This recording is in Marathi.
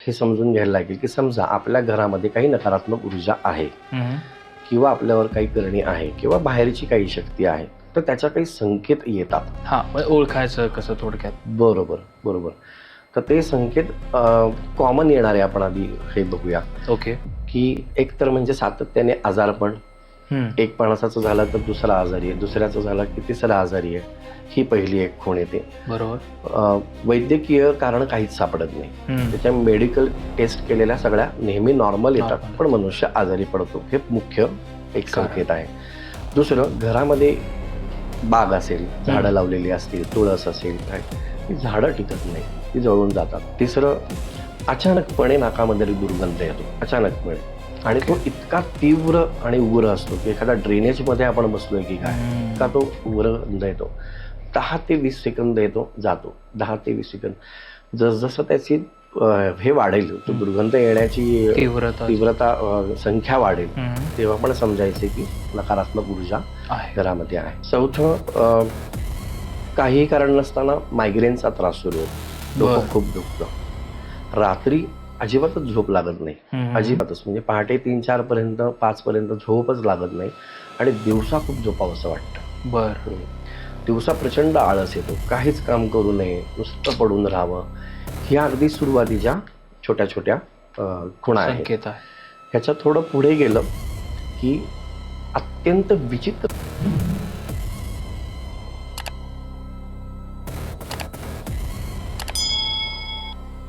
हे समजून घ्यायला लागेल की समजा आपल्या घरामध्ये काही नकारात्मक ऊर्जा आहे किंवा आपल्यावर काही करणी आहे किंवा बाहेरची काही शक्ती आहे, तर त्याच्या काही संकेत येतात. हा, ओळखायचं कसं थोडक्यात? बरोबर बरोबर. तर ते संकेत कॉमन येणारे आपण आधी हे बघूया. ओके. की एक तर म्हणजे सातत्याने आजारपण, एक माणसाचं झालं तर दुसरा आजारी आहे, दुसऱ्याचं झालं की तिसरा आजारी आहे, ही पहिली एक खूण येते. बरोबर. वैद्यकीय कारण काहीच सापडत नाही, त्याच्या मेडिकल टेस्ट केलेल्या सगळ्या नेहमी नॉर्मल येतात, पण मनुष्य आजारी पडतो, हे मुख्य एक संकेत आहे. दुसरं, घरामध्ये बाग असेल, झाडं लावलेली असतील, तुळस असेल, काय ती झाडं टिकत नाही, ती जळून जातात. तिसरं, अचानकपणे नाकामध्ये दुर्गंध येतो, अचानकपणे, आणि तो इतका तीव्र आणि उग्र असतो की एखादा ड्रेनेजमध्ये आपण बसलोय की काय, का तो उग्र गंध येतो. 10 ते 20 सेकंद येतो, जातो. 10 ते 20 सेकंद. जसजसं त्याची हे वाढेल, तो दुर्गंध येण्याची तीव्रता संख्या वाढेल, तेव्हा पण समजायचे की नकारात्मक ऊर्जा घरामध्ये आहे. चौथं, काही कारण नसताना मायग्रेनचा त्रास सुरू होतो, डोकं खूप दुखतं, रात्री अजिबातच झोप लागत नाही, अजिबातच, म्हणजे पहाटे 3-4 पर्यंत 5 पर्यंत झोपच लागत नाही, आणि दिवसा खूप झोपावंसं वाटतं. बरं. दिवसा प्रचंड आळस येतो, काहीच काम करू नये, नुसतं पडून राहावं. ह्या अगदी सुरुवातीच्या छोट्या छोट्या खुणा आहेत. संकेत आहे. ह्याच्या थोडं पुढे गेलं की अत्यंत विचित्र